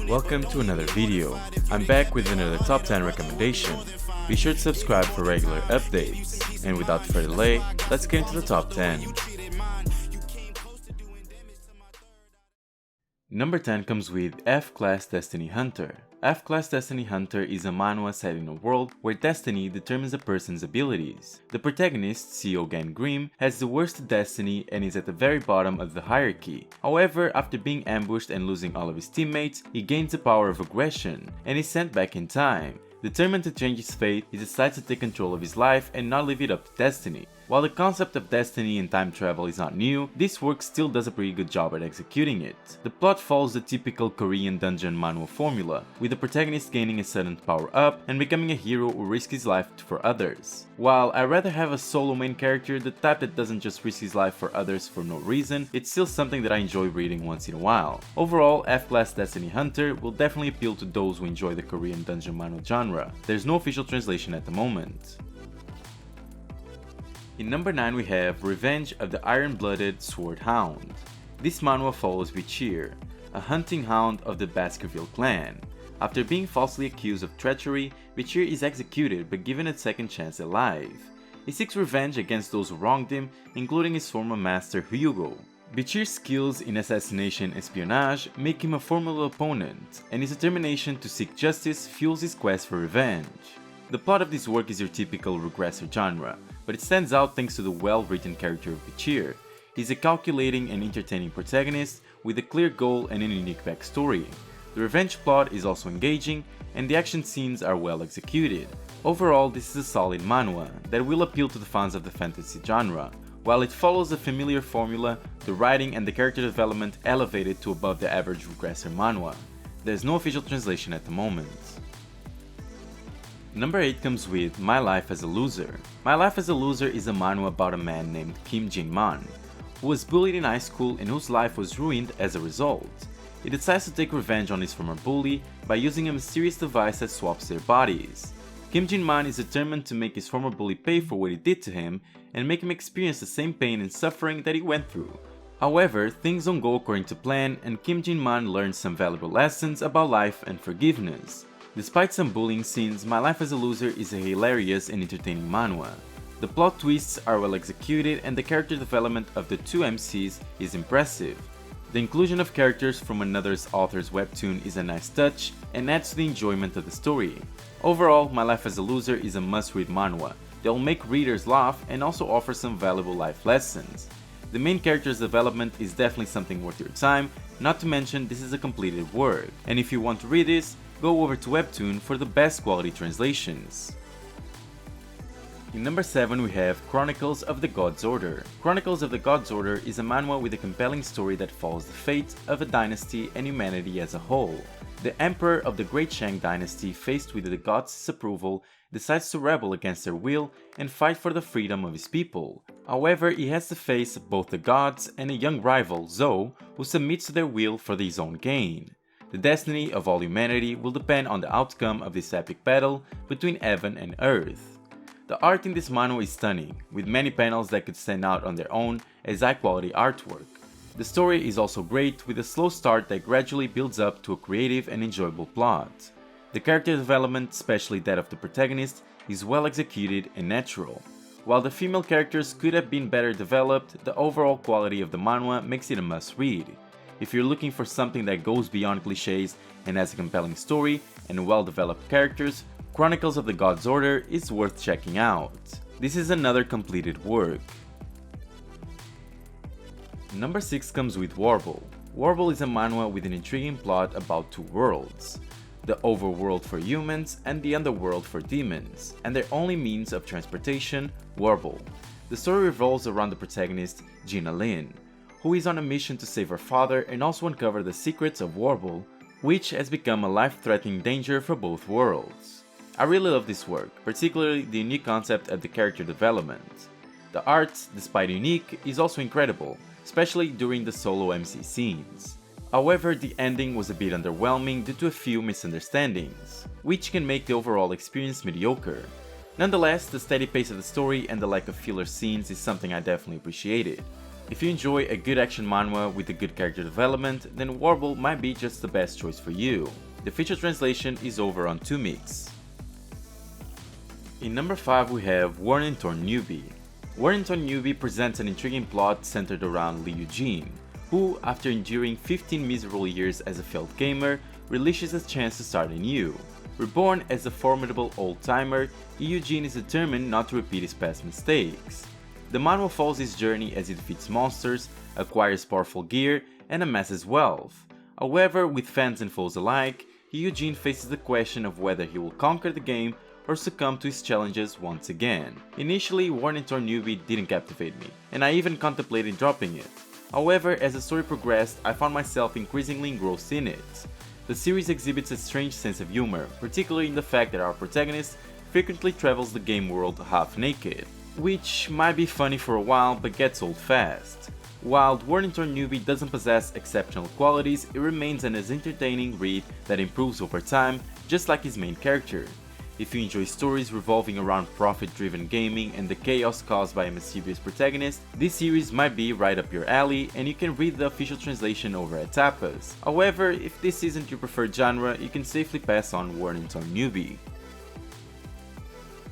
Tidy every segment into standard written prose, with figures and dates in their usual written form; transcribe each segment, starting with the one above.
Welcome to another video. I'm back with another top 10 recommendation. Be sure to subscribe for regular updates. And without further delay, let's get into the top 10. Number 10 comes with F-Class Destiny Hunter. F-Class Destiny Hunter is a manhwa set in a world where destiny determines a person's abilities. The protagonist, CEO Gan Grimm, has the worst destiny and is at the very bottom of the hierarchy. However, after being ambushed and losing all of his teammates, he gains the power of aggression and is sent back in time. Determined to change his fate, he decides to take control of his life and not leave it up to destiny. While the concept of destiny and time travel is not new, this work still does a pretty good job at executing it. The plot follows the typical Korean dungeon manhwa formula, with the protagonist gaining a sudden power-up and becoming a hero who risks his life for others. While I'd rather have a solo main character, the type that doesn't just risk his life for others for no reason, it's still something that I enjoy reading once in a while. Overall, F-Class Destiny Hunter will definitely appeal to those who enjoy the Korean dungeon manhwa genre. There's no official translation at the moment. In number 9 we have Revenge of the Iron-Blooded Sword Hound. This manhwa follows Bichir, a hunting hound of the Baskerville clan. After being falsely accused of treachery, Bichir is executed but given a second chance alive. He seeks revenge against those who wronged him, including his former master Hyugo. Bichir's skills in assassination and espionage make him a formidable opponent, and his determination to seek justice fuels his quest for revenge. The plot of this work is your typical regressor genre, but it stands out thanks to the well-written character of Bichir. He's a calculating and entertaining protagonist with a clear goal and a unique backstory. The revenge plot is also engaging, and the action scenes are well executed. Overall, this is a solid manhwa that will appeal to the fans of the fantasy genre. While it follows a familiar formula, the writing and the character development elevate it to above the average regressor manhwa. There's no official translation at the moment. Number 8 comes with My Life as a Loser. My Life as a Loser is a manhwa about a man named Kim Jin-man, who was bullied in high school and whose life was ruined as a result. He decides to take revenge on his former bully by using a mysterious device that swaps their bodies. Kim Jin-man is determined to make his former bully pay for what he did to him and make him experience the same pain and suffering that he went through. However, things don't go according to plan and Kim Jin-man learns some valuable lessons about life and forgiveness. Despite some bullying scenes, My Life as a Loser is a hilarious and entertaining manhwa. The plot twists are well executed and the character development of the two MCs is impressive. The inclusion of characters from another author's webtoon is a nice touch and adds to the enjoyment of the story. Overall, My Life as a Loser is a must-read manhwa that will make readers laugh and also offer some valuable life lessons. The main character's development is definitely something worth your time, not to mention this is a completed work, and if you want to read this, go over to Webtoon for the best quality translations. In number 7 we have Chronicles of the God's Order. Chronicles of the God's Order is a manhwa with a compelling story that follows the fate of a dynasty and humanity as a whole. The emperor of the Great Shang dynasty, faced with the gods' disapproval, decides to rebel against their will and fight for the freedom of his people. However, he has to face both the gods and a young rival, Zhou, who submits to their will for his own gain. The destiny of all humanity will depend on the outcome of this epic battle between heaven and earth. The art in this manhwa is stunning, with many panels that could stand out on their own as high-quality artwork. The story is also great, with a slow start that gradually builds up to a creative and enjoyable plot. The character development, especially that of the protagonist, is well executed and natural. While the female characters could have been better developed, the overall quality of the manhwa makes it a must-read. If you're looking for something that goes beyond cliches and has a compelling story and well-developed characters, Chronicles of the God's Order is worth checking out. This is another completed work. Number 6 comes with Warble. Warble is a manhwa with an intriguing plot about two worlds, the overworld for humans and the underworld for demons, and their only means of transportation, Warble. The story revolves around the protagonist, Gina Lin, who is on a mission to save her father and also uncover the secrets of Warble, which has become a life-threatening danger for both worlds. I really love this work, particularly the unique concept of the character development. The art, despite unique, is also incredible, especially during the solo MC scenes. However, the ending was a bit underwhelming due to a few misunderstandings, which can make the overall experience mediocre. Nonetheless, the steady pace of the story and the lack of filler scenes is something I definitely appreciated. If you enjoy a good action manhwa with a good character development, then Warble might be just the best choice for you. The official translation is over on OpMc. In number 5 we have Worn and Torn Newbie. Worn and Torn Newbie presents an intriguing plot centered around Lee Eugene, who, after enduring 15 miserable years as a failed gamer, relishes a chance to start anew. Reborn as a formidable old-timer, Eugene is determined not to repeat his past mistakes. The manhwa follows his journey as he defeats monsters, acquires powerful gear, and amasses wealth. However, with fans and foes alike, Eugene faces the question of whether he will conquer the game or succumb to his challenges once again. Initially, Worn and Torn Newbie didn't captivate me, and I even contemplated dropping it. However, as the story progressed, I found myself increasingly engrossed in it. The series exhibits a strange sense of humor, particularly in the fact that our protagonist frequently travels the game world half naked, which might be funny for a while but gets old fast. While Worn and Torn Newbie doesn't possess exceptional qualities, it remains an as entertaining read that improves over time, just like his main character. If you enjoy stories revolving around profit-driven gaming and the chaos caused by a mischievous protagonist, this series might be right up your alley, and you can read the official translation over at Tapas. However, if this isn't your preferred genre, you can safely pass on Worn and Torn Newbie.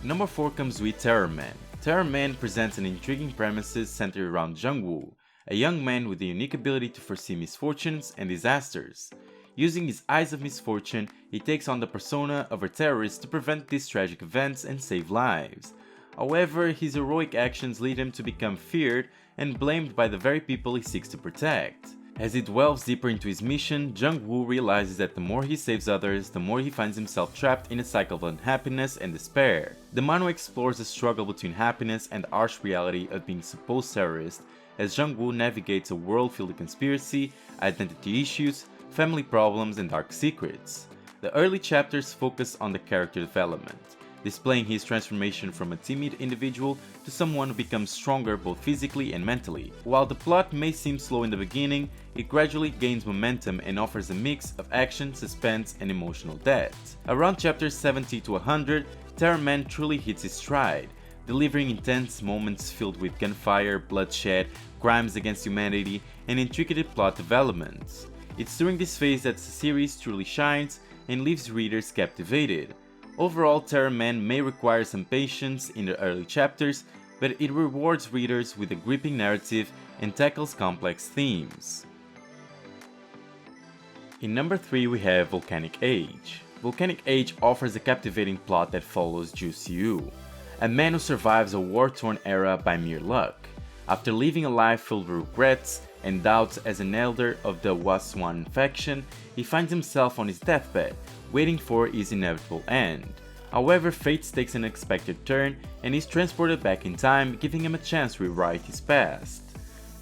Number 4 comes with Terror Man. Terror Man presents an intriguing premises centered around Jungwoo, a young man with the unique ability to foresee misfortunes and disasters. Using his eyes of misfortune, he takes on the persona of a terrorist to prevent these tragic events and save lives. However, his heroic actions lead him to become feared and blamed by the very people he seeks to protect. As he delves deeper into his mission, Jungwoo realizes that the more he saves others, the more he finds himself trapped in a cycle of unhappiness and despair. The manhwa explores the struggle between happiness and the harsh reality of being a supposed terrorist, as Jungwoo navigates a world filled with conspiracy, identity issues, family problems, and dark secrets. The early chapters focus on the character development, displaying his transformation from a timid individual to someone who becomes stronger both physically and mentally. While the plot may seem slow in the beginning, it gradually gains momentum and offers a mix of action, suspense, and emotional depth. Around chapters 70 to 100, Terror Man truly hits his stride, delivering intense moments filled with gunfire, bloodshed, crimes against humanity, and intricate plot developments. It's during this phase that the series truly shines and leaves readers captivated. Overall, Terror Man may require some patience in the early chapters, but it rewards readers with a gripping narrative and tackles complex themes. In number 3 we have Volcanic Age. Volcanic Age offers a captivating plot that follows Ju Siu, a man who survives a war-torn era by mere luck. After living a life filled with regrets and doubts as an elder of the Waswan faction, he finds himself on his deathbed, waiting for his inevitable end. However, fate takes an unexpected turn and he's transported back in time, giving him a chance to rewrite his past.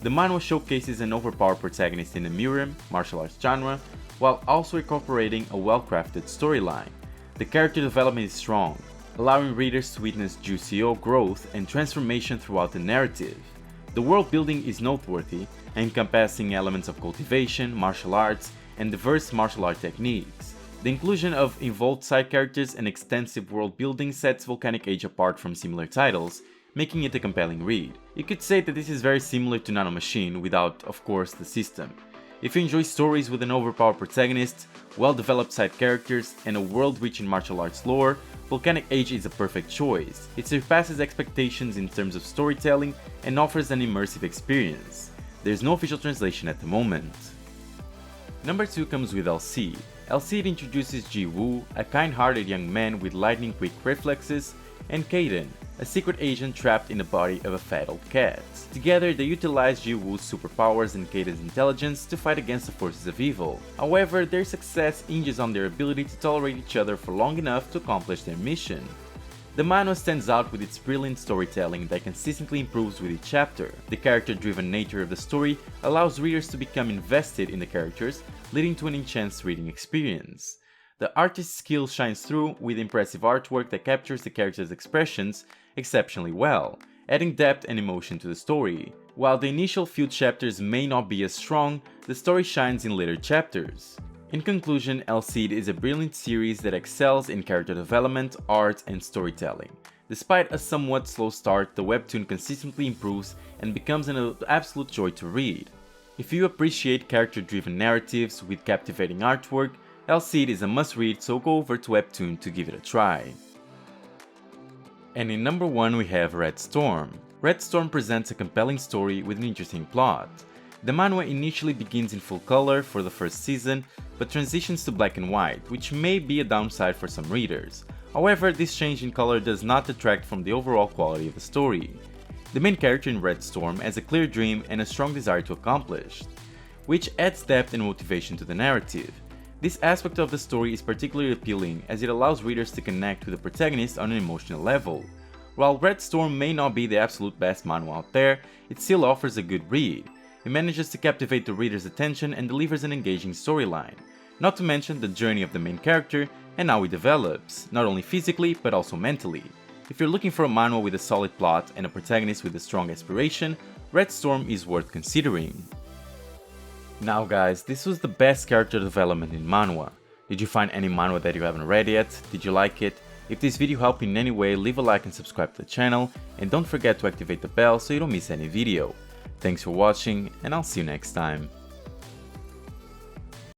The manhwa showcases an overpowered protagonist in the Mirim martial arts genre, while also incorporating a well-crafted storyline. The character development is strong, allowing readers to witness Ju Siu's growth and transformation throughout the narrative. The world building is noteworthy, encompassing elements of cultivation, martial arts, and diverse martial art techniques. The inclusion of involved side characters and extensive world building sets Volcanic Age apart from similar titles, making it a compelling read. You could say that this is very similar to Nanomachine without, of course, the system. If you enjoy stories with an overpowered protagonist, well-developed side characters, and a world rich in martial arts lore, Volcanic Age is a perfect choice. It surpasses expectations in terms of storytelling and offers an immersive experience. There's no official translation at the moment. Number 2 comes with Alcide. Alcide introduces Ji Woo, a kind-hearted young man with lightning-quick reflexes, and Kaden, a secret agent trapped in the body of a fatal cat. Together, they utilize Ji Woo's superpowers and Kaden's intelligence to fight against the forces of evil. However, their success hinges on their ability to tolerate each other for long enough to accomplish their mission. The manhwa stands out with its brilliant storytelling that consistently improves with each chapter. The character-driven nature of the story allows readers to become invested in the characters, leading to an enhanced reading experience. The artist's skill shines through with impressive artwork that captures the characters' expressions exceptionally well, adding depth and emotion to the story. While the initial few chapters may not be as strong, the story shines in later chapters. In conclusion, Alcide is a brilliant series that excels in character development, art, and storytelling. Despite a somewhat slow start, the webtoon consistently improves and becomes an absolute joy to read. If you appreciate character-driven narratives with captivating artwork, Alcide is a must-read, so go over to Webtoon to give it a try. And in number 1 we have Red Storm. Red Storm presents a compelling story with an interesting plot. The manhwa initially begins in full color for the first season, but transitions to black and white, which may be a downside for some readers. However, this change in color does not detract from the overall quality of the story. The main character in Red Storm has a clear dream and a strong desire to accomplish, which adds depth and motivation to the narrative. This aspect of the story is particularly appealing as it allows readers to connect with the protagonist on an emotional level. While Red Storm may not be the absolute best manhwa out there, it still offers a good read. It manages to captivate the reader's attention and delivers an engaging storyline, not to mention the journey of the main character and how he develops, not only physically but also mentally. If you're looking for a manhwa with a solid plot and a protagonist with a strong aspiration, Red Storm is worth considering. Now guys, this was the best character development in manhwa. Did you find any manhwa that you haven't read yet? Did you like it? If this video helped in any way, leave a like and subscribe to the channel, and don't forget to activate the bell so you don't miss any video. Thanks for watching, and I'll see you next time.